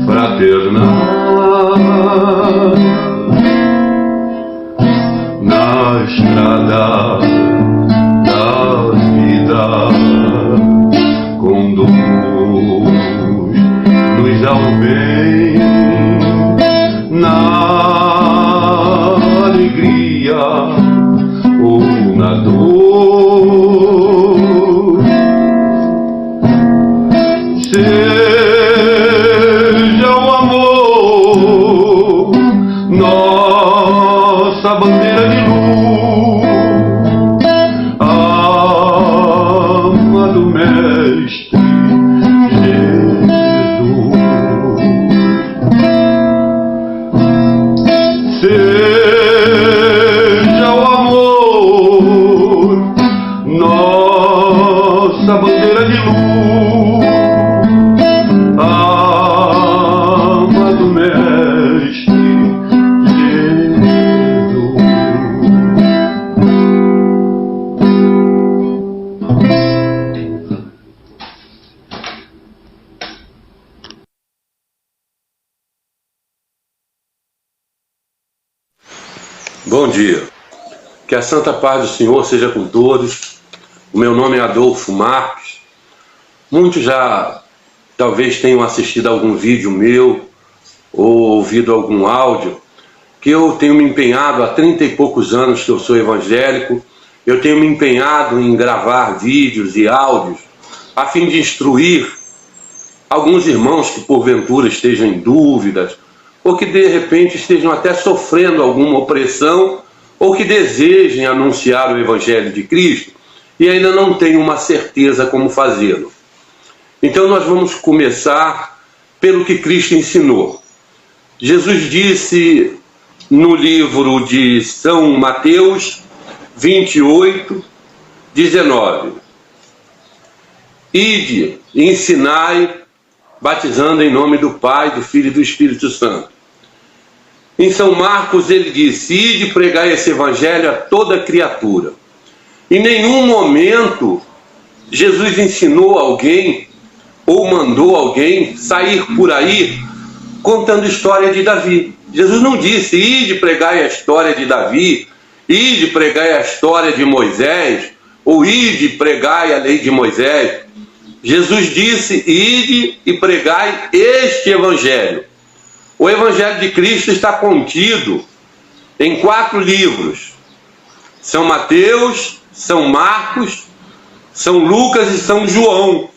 fraternal na estrada da vida, conduz-nos ao bem, na alegria ou na dor. Seja o amor nossa bandeira de luz, amado Mestre Jesus. Seja o amor nossa bandeira de luz, amado Mestre Jesus. Bom dia, que a santa paz do Senhor seja com todos. O meu nome é Adolfo Marques. Muitos já talvez tenham assistido a algum vídeo meu ou ouvido algum áudio, que eu tenho me empenhado há 30 e poucos anos que eu sou evangélico. Eu tenho me empenhado em gravar vídeos e áudios a fim de instruir alguns irmãos que porventura estejam em dúvidas, ou que de repente estejam até sofrendo alguma opressão, ou que desejem anunciar o Evangelho de Cristo e ainda não têm uma certeza como fazê-lo. Então nós vamos começar pelo que Cristo ensinou. Jesus disse no livro de São Mateus 28, 19: Ide e ensinai, batizando em nome do Pai, do Filho e do Espírito Santo. Em São Marcos ele disse: ide pregar esse evangelho a toda criatura. Em nenhum momento Jesus ensinou alguém ou mandou alguém sair por aí contando a história de Davi. Jesus não disse: ide pregar a história de Davi, ide pregar a história de Moisés, ou ide pregar a lei de Moisés. Jesus disse: ide e pregai este evangelho. O evangelho de Cristo está contido em 4 livros: São Mateus, São Marcos, São Lucas e São João.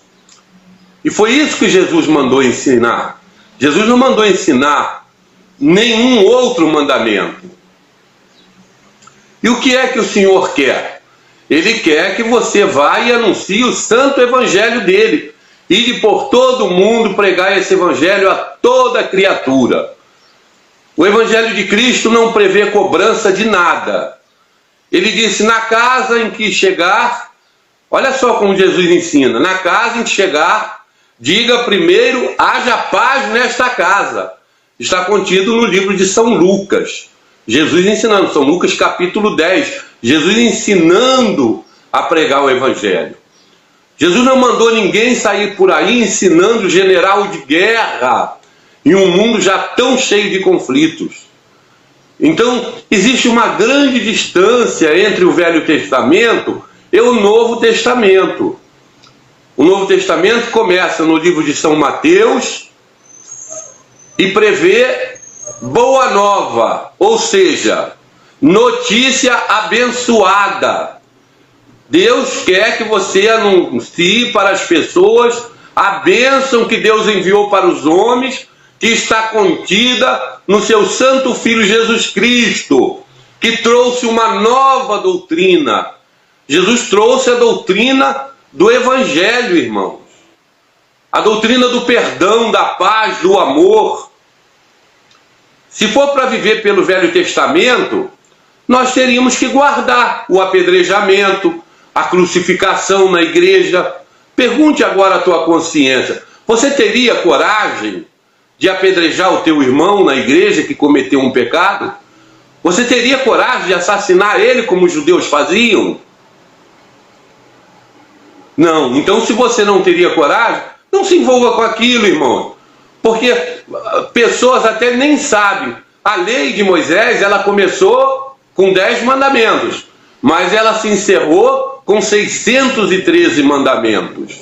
E foi isso que Jesus mandou ensinar. Jesus não mandou ensinar nenhum outro mandamento. E o que é que o Senhor quer? Ele quer que você vá e anuncie o santo evangelho dele. Ide por todo o mundo pregar esse evangelho a toda criatura. O evangelho de Cristo não prevê cobrança de nada. Ele disse: na casa em que chegar, olha só como Jesus ensina, na casa em que chegar, diga primeiro: haja paz nesta casa. Está contido no livro de São Lucas. Jesus ensinando, São Lucas capítulo 10. Jesus ensinando a pregar o evangelho. Jesus não mandou ninguém sair por aí ensinando general de guerra em um mundo já tão cheio de conflitos. Então, existe uma grande distância entre o Velho Testamento e o Novo Testamento. O Novo Testamento começa no livro de São Mateus e prevê boa nova, ou seja, notícia abençoada. Deus quer que você anuncie para as pessoas a bênção que Deus enviou para os homens, que está contida no seu Santo Filho Jesus Cristo, que trouxe uma nova doutrina. Jesus trouxe a doutrina do Evangelho, irmãos. A doutrina do perdão, da paz, do amor. Se for para viver pelo Velho Testamento, nós teríamos que guardar o apedrejamento, a crucificação na igreja. Pergunte agora à tua consciência: você teria coragem de apedrejar o teu irmão na igreja que cometeu um pecado? Você teria coragem de assassinar ele como os judeus faziam? Não. Então, se você não teria coragem, não se envolva com aquilo, irmão. Porque pessoas até nem sabem. A lei de Moisés, ela começou com 10 mandamentos, mas ela se encerrou com 613 mandamentos.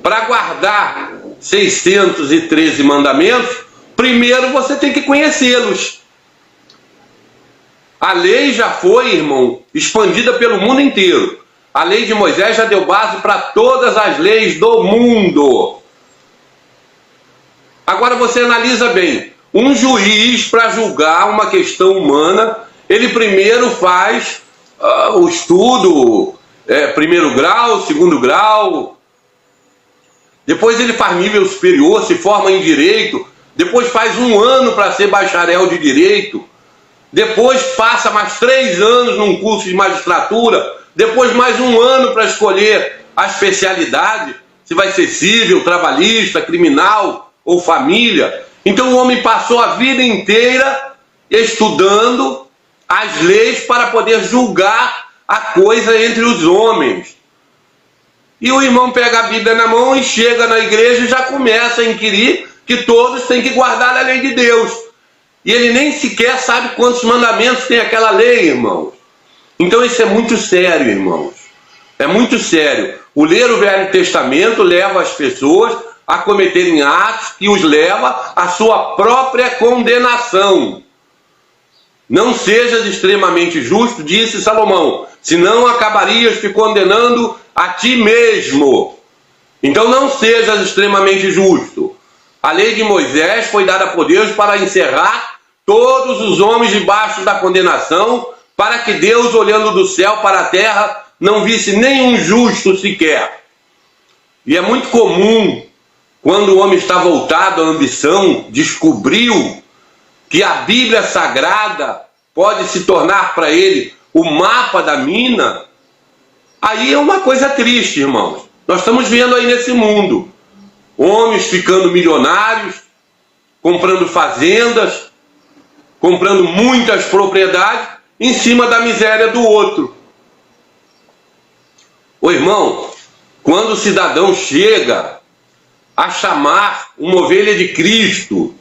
Para guardar 613 mandamentos, primeiro você tem que conhecê-los. A lei já foi, irmão, expandida pelo mundo inteiro. A lei de Moisés já deu base para todas as leis do mundo. Agora você analisa bem. Um juiz, para julgar uma questão humana, ele primeiro faz o estudo, primeiro grau, segundo grau, depois ele faz nível superior, se forma em direito, depois faz 1 ano para ser bacharel de direito, depois passa mais 3 anos num curso de magistratura, depois mais 1 ano para escolher a especialidade, se vai ser civil, trabalhista, criminal ou família. Então o homem passou a vida inteira estudando as leis para poder julgar a coisa entre os homens. E o irmão pega a Bíblia na mão e chega na igreja e já começa a inquirir que todos têm que guardar a lei de Deus. E ele nem sequer sabe quantos mandamentos tem aquela lei, irmãos. Então isso é muito sério, irmãos. É muito sério. O ler o Velho Testamento leva as pessoas a cometerem atos que os leva à sua própria condenação. Não sejas extremamente justo, disse Salomão, senão acabarias te condenando a ti mesmo. Então não sejas extremamente justo. A lei de Moisés foi dada por Deus para encerrar todos os homens debaixo da condenação, para que Deus, olhando do céu para a terra, não visse nenhum justo sequer. E é muito comum, quando o homem está voltado à ambição, descobriu que a Bíblia Sagrada pode se tornar para ele o mapa da mina, aí é uma coisa triste, irmãos. Nós estamos vendo aí nesse mundo homens ficando milionários, comprando fazendas, comprando muitas propriedades em cima da miséria do outro. Ô irmão, quando o cidadão chega a chamar uma ovelha de Cristo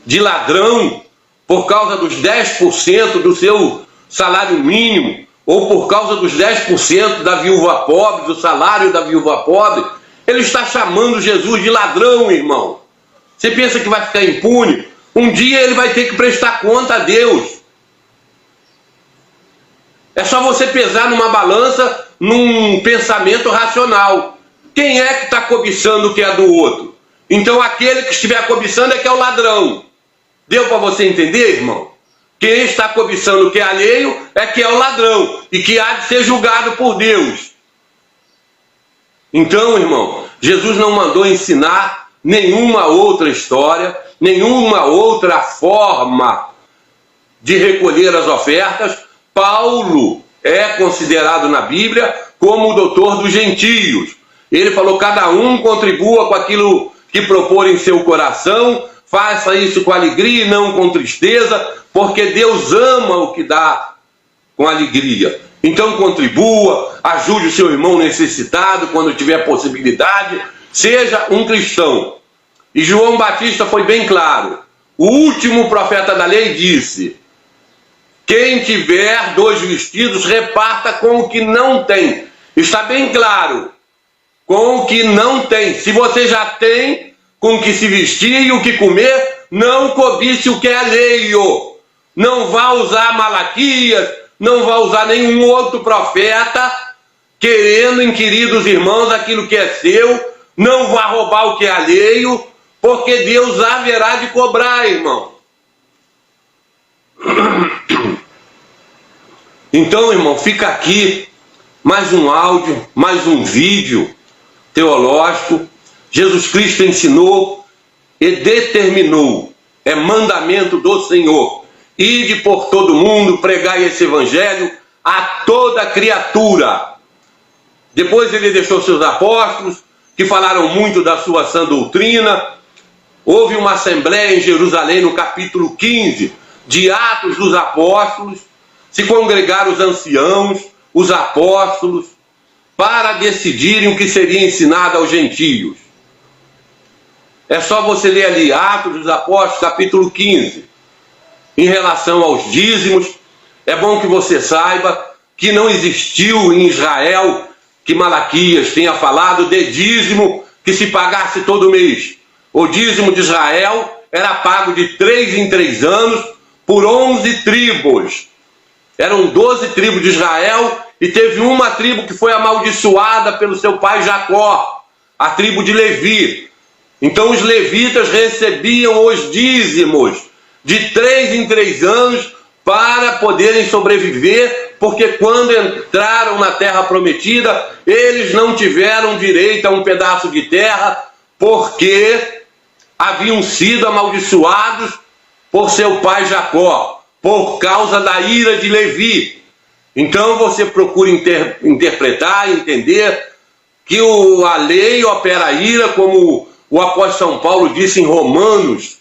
de ladrão por causa dos 10% do seu salário mínimo, ou por causa dos 10% da viúva pobre, do salário da viúva pobre, ele está chamando Jesus de ladrão, irmão. Você pensa que vai ficar impune? Um dia ele vai ter que prestar conta a Deus. É só você pesar numa balança, num pensamento racional. Quem é que está cobiçando o que é do outro? Então aquele que estiver cobiçando é que é o ladrão. Deu para você entender, irmão? Quem está cobiçando o que é alheio é que é o ladrão e que há de ser julgado por Deus. Então, irmão, Jesus não mandou ensinar nenhuma outra história, nenhuma outra forma de recolher as ofertas. Paulo é considerado na Bíblia como o doutor dos gentios. Ele falou: cada um contribua com aquilo que propor em seu coração, faça isso com alegria e não com tristeza, porque Deus ama o que dá com alegria. Então contribua, ajude o seu irmão necessitado quando tiver possibilidade, seja um cristão. E João Batista foi bem claro. O último profeta da lei disse: quem tiver 2 vestidos, reparta com o que não tem. Está bem claro, com o que não tem. Se você já tem com o que se vestir e o que comer, não cobice o que é alheio. Não vá usar Malaquias, não vá usar nenhum outro profeta querendo inquirir dos irmãos aquilo que é seu. Não vá roubar o que é alheio, porque Deus haverá de cobrar, irmão. Então, irmão, fica aqui mais um áudio, mais um vídeo teológico. Jesus Cristo ensinou e determinou, é mandamento do Senhor: ide por todo mundo, pregai esse evangelho a toda criatura. Depois ele deixou seus apóstolos, que falaram muito da sua sã doutrina. Houve uma assembleia em Jerusalém no capítulo 15 de Atos dos Apóstolos. Se congregaram os anciãos, os apóstolos, para decidirem o que seria ensinado aos gentios. É só você ler ali Atos dos Apóstolos, capítulo 15. Em relação aos dízimos, é bom que você saiba que não existiu em Israel, que Malaquias tenha falado de dízimo que se pagasse todo mês. O dízimo de Israel era pago de 3 em 3 anos por 11 tribos. Eram 12 tribos de Israel e teve uma tribo que foi amaldiçoada pelo seu pai Jacó, a tribo de Levi. Então os levitas recebiam os dízimos de 3 em 3 anos para poderem sobreviver, porque quando entraram na terra prometida, eles não tiveram direito a um pedaço de terra, porque haviam sido amaldiçoados por seu pai Jacó, por causa da ira de Levi. Então você procura interpretar, entender que a lei opera a ira, como o apóstolo São Paulo disse em Romanos,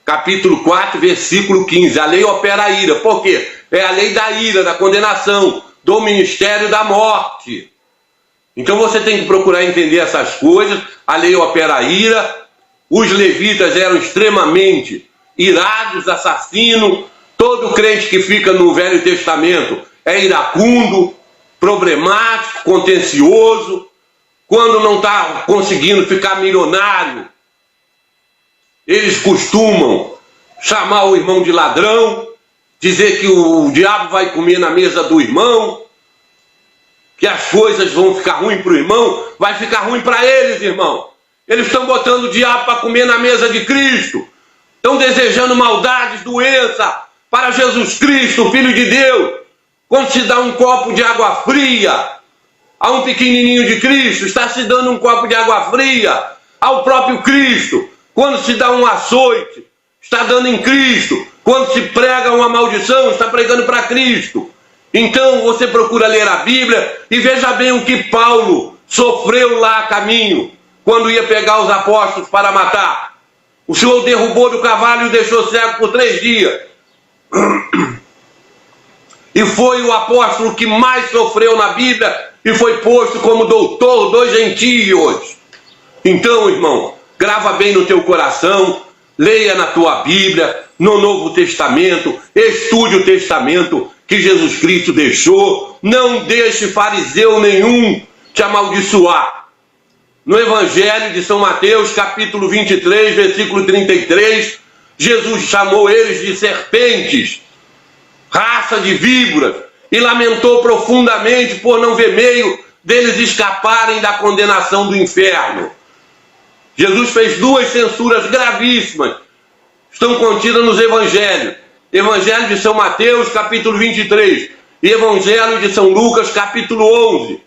capítulo 4, versículo 15. A lei opera a ira. Por quê? É a lei da ira, da condenação, do ministério da morte. Então você tem que procurar entender essas coisas. A lei opera a ira. Os levitas eram extremamente irados, assassinos. Todo crente que fica no Velho Testamento é iracundo, problemático, contencioso. Quando não está conseguindo ficar milionário, eles costumam chamar o irmão de ladrão, dizer que o diabo vai comer na mesa do irmão, que as coisas vão ficar ruins para o irmão. Vai ficar ruim para eles, irmão. Eles estão botando o diabo para comer na mesa de Cristo. Estão desejando maldades, doença para Jesus Cristo, Filho de Deus. Quando se dá um copo de água fria a um pequenininho de Cristo, está se dando um copo de água fria ao próprio Cristo. Quando se dá um açoite, está dando em Cristo. Quando se prega uma maldição, está pregando para Cristo. Então você procura ler a Bíblia e veja bem o que Paulo sofreu lá a caminho, quando ia pegar os apóstolos para matar. O Senhor derrubou do cavalo e o deixou cego por 3 dias. E foi o apóstolo que mais sofreu na Bíblia e foi posto como doutor dos gentios. Então, irmão, grava bem no teu coração, leia na tua Bíblia, no Novo Testamento, estude o testamento que Jesus Cristo deixou. Não deixe fariseu nenhum te amaldiçoar. No Evangelho de São Mateus, capítulo 23, versículo 33, Jesus chamou eles de serpentes, raça de víboras, e lamentou profundamente por não ver meio deles escaparem da condenação do inferno. Jesus fez 2 censuras gravíssimas, estão contidas nos Evangelhos. Evangelho de São Mateus, capítulo 23, e Evangelho de São Lucas, capítulo 11.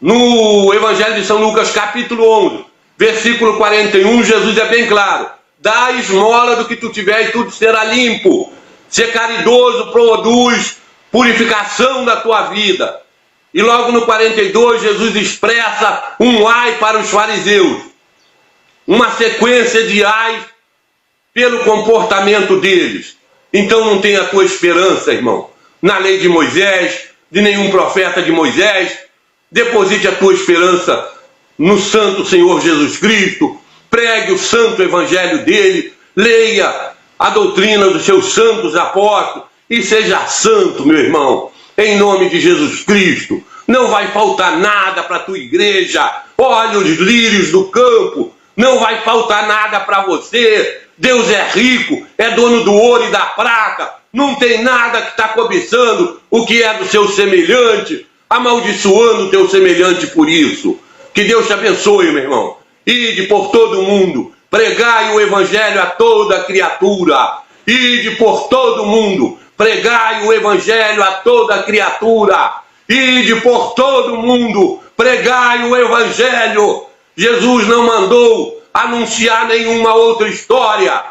No Evangelho de São Lucas, capítulo 11, versículo 41, Jesus é bem claro: dá esmola do que tu tiver e tudo será limpo. Ser caridoso produz purificação da tua vida. E logo no 42, Jesus expressa um ai para os fariseus. Uma sequência de ai pelo comportamento deles. Então não tenha a tua esperança, irmão, na lei de Moisés, de nenhum profeta de Moisés. Deposite a tua esperança no santo Senhor Jesus Cristo. Pregue o santo evangelho dele. Leia a doutrina dos seus santos apóstolos e seja santo, meu irmão, em nome de Jesus Cristo. Não vai faltar nada para a tua igreja. Olha os lírios do campo, não vai faltar nada para você. Deus é rico, é dono do ouro e da prata, não tem nada que está cobiçando o que é do seu semelhante, amaldiçoando o teu semelhante por isso. Que Deus te abençoe, meu irmão. Ide por todo o mundo, pregai o evangelho a toda criatura. Ide por todo o mundo, pregai o evangelho a toda criatura. Ide por todo o mundo, pregai o evangelho. Jesus não mandou anunciar nenhuma outra história.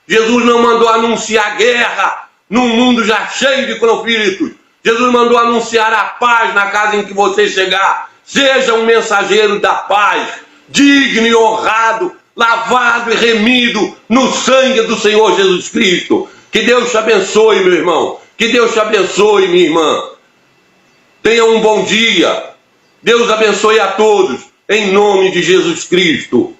Jesus não mandou anunciar guerra num mundo já cheio de conflitos. Jesus mandou anunciar a paz na casa em que você chegar. Seja um mensageiro da paz, digno e honrado, lavado e remido no sangue do Senhor Jesus Cristo. Que Deus te abençoe, meu irmão. Que Deus te abençoe, minha irmã. Tenha um bom dia. Deus abençoe a todos, em nome de Jesus Cristo.